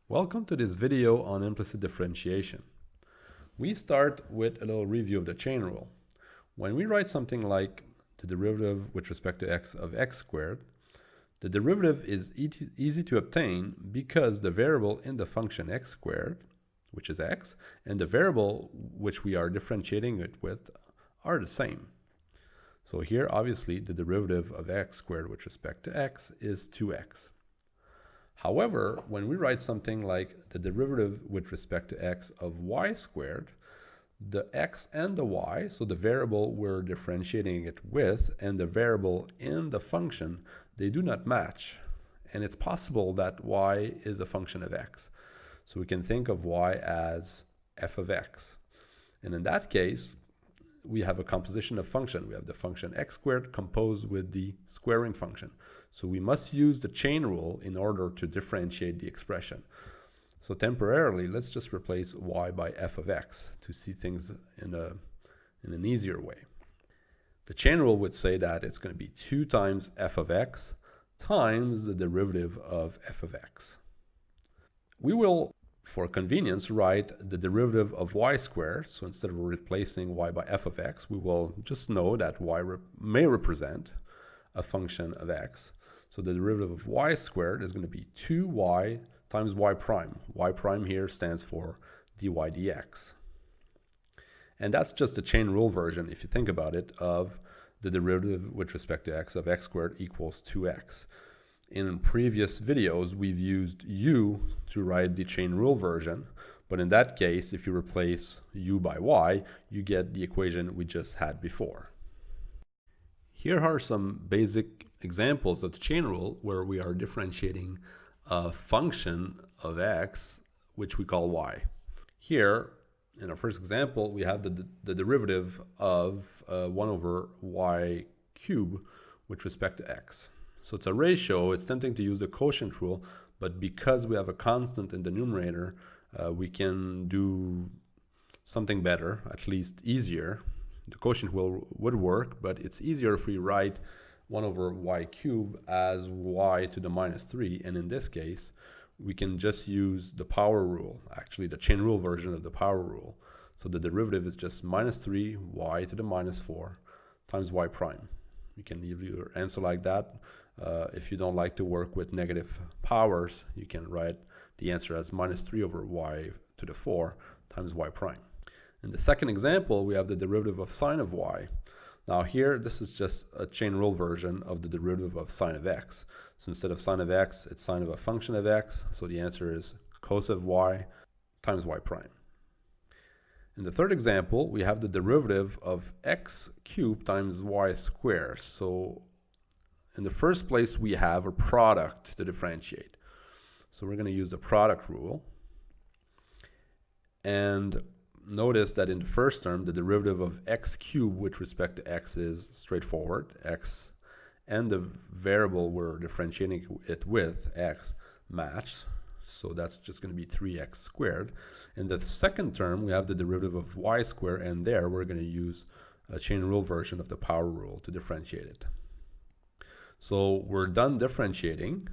Welcome to this video on implicit differentiation. We start with a little review of the chain rule. When we write something like the derivative with respect to x of x squared, the derivative is easy to obtain because the variable in the function x squared, which is x, and the variable which we are differentiating it with are the same. So here, obviously, the derivative of x squared with respect to x is 2x. However, when we write something like the derivative with respect to x of y squared, the x and the y, so the variable we're differentiating it with and the variable in the function, they do not match. And it's possible that y is a function of x. So we can think of y as f of x. And in that case, we have a composition of function. We have the function x squared composed with the squaring function. So we must use the chain rule in order to differentiate the expression. So temporarily, let's just replace y by f of x to see things in an easier way. The chain rule would say that it's going to be 2 times f of x times the derivative of f of x. We will, for convenience, write the derivative of y squared. So instead of replacing y by f of x, we will just know that y may represent a function of x. So the derivative of y squared is going to be 2y times y prime. Y prime here stands for dy dx. And that's just the chain rule version, if you think about it, of the derivative with respect to x of x squared equals 2x. In previous videos, we've used u to write the chain rule version, but in that case, if you replace u by y, you get the equation we just had before. Here are some basic examples of the chain rule where we are differentiating a function of x, which we call y. Here, in our first example, we have the derivative of 1 over y cubed with respect to x. So it's a ratio. It's tempting to use the quotient rule, but because we have a constant in the numerator, we can do something better, at least easier. The quotient would work, but it's easier if we write 1 over y cubed as y to the minus 3. And in this case, we can just use the power rule, actually the chain rule version of the power rule. So the derivative is just minus 3 y to the minus 4 times y prime. You can leave your answer like that. If you don't like to work with negative powers, you can write the answer as minus 3 over y to the 4 times y prime. In the second example, we have the derivative of sine of y. Now here, this is just a chain rule version of the derivative of sine of x. So instead of sine of x, it's sine of a function of x. So the answer is cos of y times y prime. In the third example, we have the derivative of x cubed times y squared. So in the first place, we have a product to differentiate. So we're going to use the product rule. And notice that in the first term, the derivative of x cubed with respect to x is straightforward. X and the variable we're differentiating it with, x, match. So that's just going to be 3x squared. In the second term, we have the derivative of y squared, and there we're going to use a chain rule version of the power rule to differentiate it. So we're done differentiating.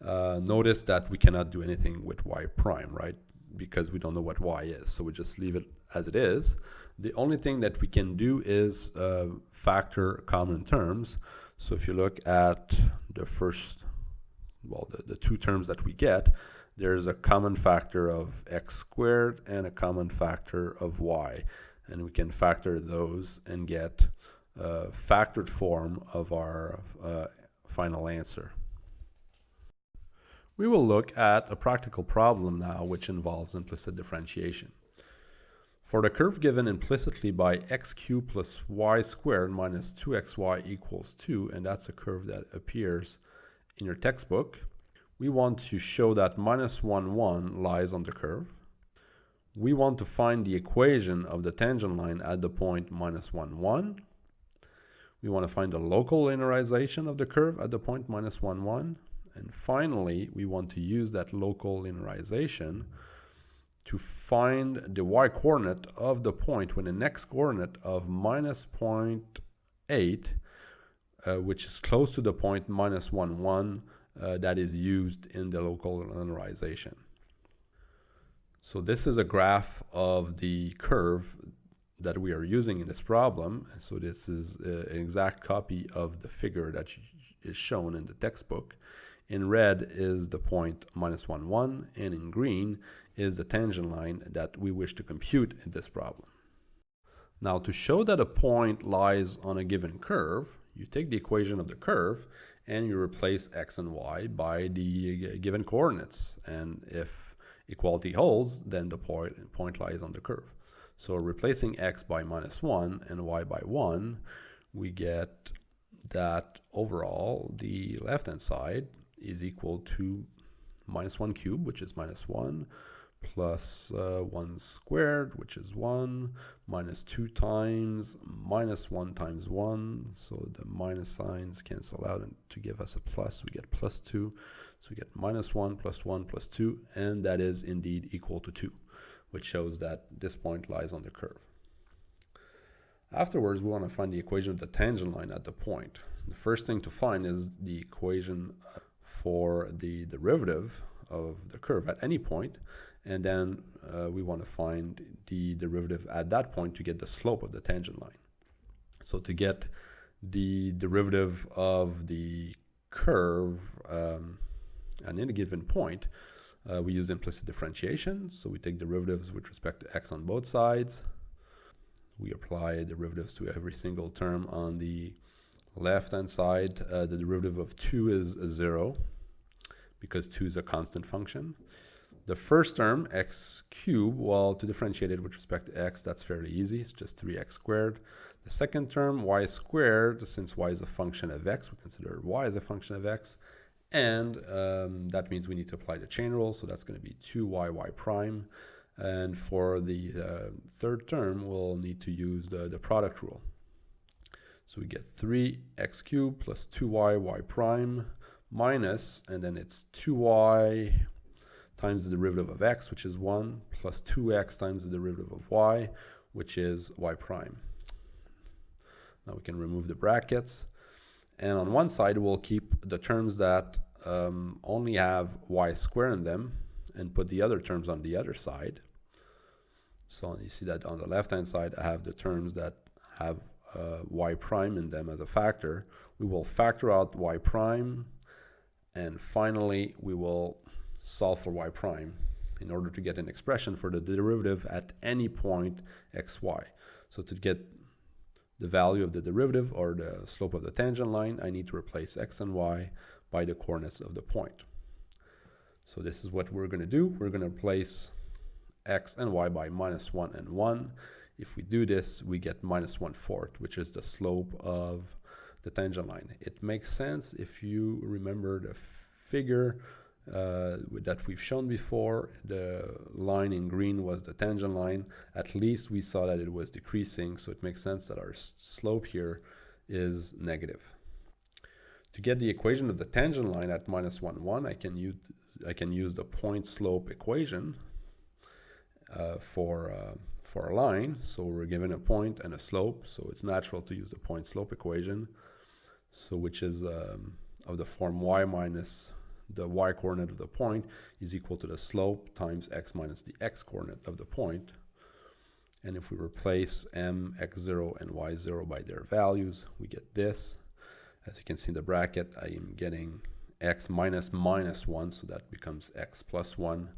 Notice that we cannot do anything with y prime, right? Because we don't know what y is. So we just leave it as it is. The only thing that we can do is factor common terms. So if you look at the first, well, the two terms that we get, there's a common factor of x squared and a common factor of y. And we can factor those and get a factored form of our final answer. We will look at a practical problem now which involves implicit differentiation. For the curve given implicitly by x cubed plus y squared minus 2xy equals 2, and that's a curve that appears in your textbook, we want to show that minus 1, 1 lies on the curve. We want to find the equation of the tangent line at the point minus 1, 1. We want to find the local linearization of the curve at the point minus 1, 1. And finally, we want to use that local linearization to find the y-coordinate of the point with an x-coordinate of minus 0.8, which is close to the point minus 1, 1 that is used in the local linearization. So this is a graph of the curve that we are using in this problem. So this is an exact copy of the figure that is shown in the textbook. In red is the point -1, 1, and in green is the tangent line that we wish to compute in this problem. Now, to show that a point lies on a given curve, you take the equation of the curve and you replace x and y by the given coordinates. And if equality holds, then the point lies on the curve. So replacing x by -1 and y by 1, we get that overall the left-hand side is equal to -1 cubed, which is -1, plus 1 squared, which is 1, minus 2 times -1 times 1. So the minus signs cancel out, and to give us a plus, we get +2. So we get -1 plus 1 plus 2, and that is indeed equal to 2, which shows that this point lies on the curve. Afterwards, we want to find the equation of the tangent line at the point. The first thing to find is the equation for the derivative of the curve at any point, and then we want to find the derivative at that point to get the slope of the tangent line. So to get the derivative of the curve at any given point, we use implicit differentiation. So we take derivatives with respect to x on both sides. We apply derivatives to every single term on the left-hand side. The derivative of 2 is 0 because 2 is a constant function. The first term, x cubed, well, to differentiate it with respect to x, that's fairly easy. It's just 3x squared. The second term, y squared, since y is a function of x, we consider y as a function of x. And that means we need to apply the chain rule. So that's going to be 2y prime. And for the third term, we'll need to use the product rule. So we get 3x cubed plus 2y prime minus, and then it's 2y times the derivative of x, which is 1, plus 2x times the derivative of y, which is y prime. Now we can remove the brackets. And on one side, we'll keep the terms that only have y squared in them and put the other terms on the other side. So you see that on the left-hand side, I have the terms that have y prime in them as a factor. We will factor out y prime, and finally, we will solve for y prime in order to get an expression for the derivative at any point xy. So to get the value of the derivative or the slope of the tangent line, I need to replace x and y by the coordinates of the point. So this is what we're going to do. We're going to replace x and y by -1 and 1. If we do this, we get -1/4, which is the slope of the tangent line. It makes sense if you remember the figure that we've shown before. The line in green was the tangent line. At least we saw that it was decreasing, so it makes sense that our slope here is negative. To get the equation of the tangent line at -1, 1, I can use the point slope equation for a line. So we're given a point and a slope, so it's natural to use the point slope equation, so which is of the form y minus the y coordinate of the point is equal to the slope times x minus the x coordinate of the point. And if we replace m, x0 and y0 by their values, we get this. As you can see in the bracket, I am getting x minus -1, so that becomes x plus 1.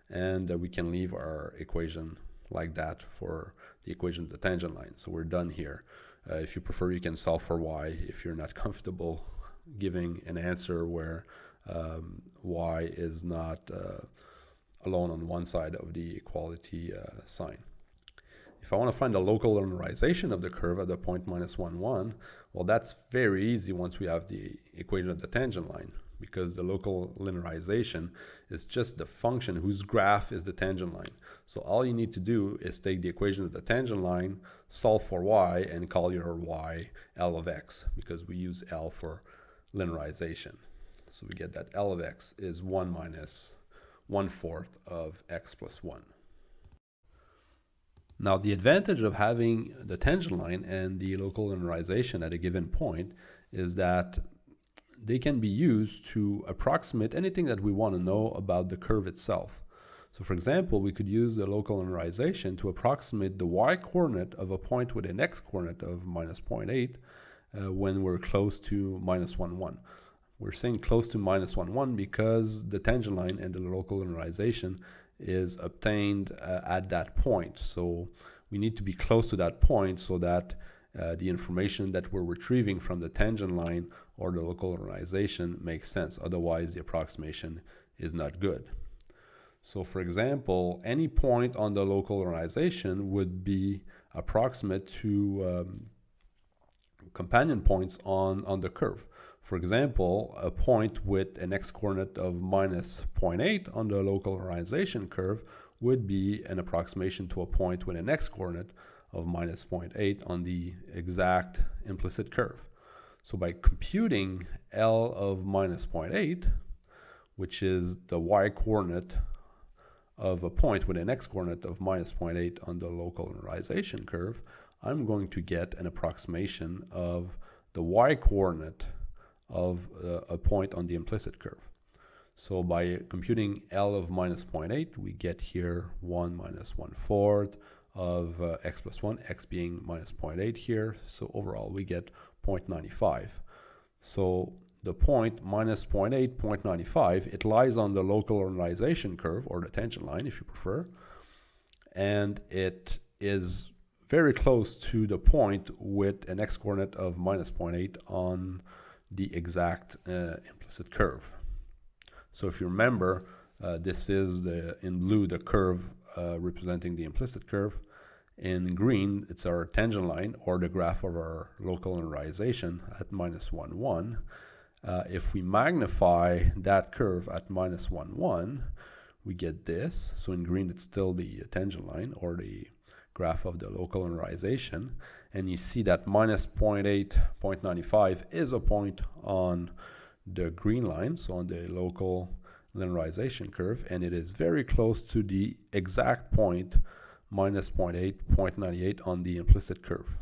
And we can leave our equation like that for the equation of the tangent line. So we're done here. If you prefer, you can solve for y if you're not comfortable giving an answer where y is not alone on one side of the equality sign. If I want to find the local linearization of the curve at the point -1, 1, well, that's very easy once we have the equation of the tangent line, because the local linearization is just the function whose graph is the tangent line. So all you need to do is take the equation of the tangent line, solve for y, and call your y L of x, because we use L for linearization. So we get that L of x is 1 minus 1/4 of x plus 1. Now, the advantage of having the tangent line and the local linearization at a given point is that they can be used to approximate anything that we want to know about the curve itself. So for example, we could use the local linearization to approximate the y-coordinate of a point with an x-coordinate of minus 0.8 when we're close to minus 1, 1. We're saying close to minus 1, 1 because the tangent line and the local linearization is obtained at that point. So we need to be close to that point so that the information that we're retrieving from the tangent line or the local linearization makes sense. Otherwise, the approximation is not good. So for example, any point on the local linearization would be approximate to companion points on the curve. For example, a point with an x-coordinate of minus 0.8 on the local linearization curve would be an approximation to a point with an x-coordinate of minus 0.8 on the exact implicit curve. So by computing L of minus 0.8, which is the y-coordinate of a point with an x-coordinate of minus 0.8 on the local linearization curve, I'm going to get an approximation of the y-coordinate of a point on the implicit curve. So by computing L of minus 0.8, we get here 1 minus 1/4 of x plus 1, x being minus 0.8 here. So overall, we get 0.95. So the point minus 0.8, 0.95, it lies on the local linearization curve, or the tangent line if you prefer, and it is very close to the point with an x-coordinate of minus 0.8 on the exact implicit curve. So if you remember, this is in blue the curve representing the implicit curve. In green, it's our tangent line, or the graph of our local linearization at minus 1, 1. If we magnify that curve at minus 1, 1, we get this. So in green, it's still the tangent line, or the graph of the local linearization. And you see that minus 0.8, 0.95 is a point on the green line, so on the local linearization curve, and it is very close to the exact point, minus 0.8, 0.98 on the implicit curve.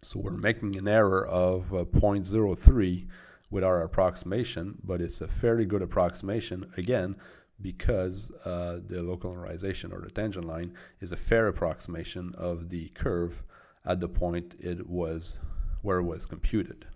So we're making an error of 0.03 with our approximation, but it's a fairly good approximation, again, because the local linearization, or the tangent line, is a fair approximation of the curve at the point where it was computed.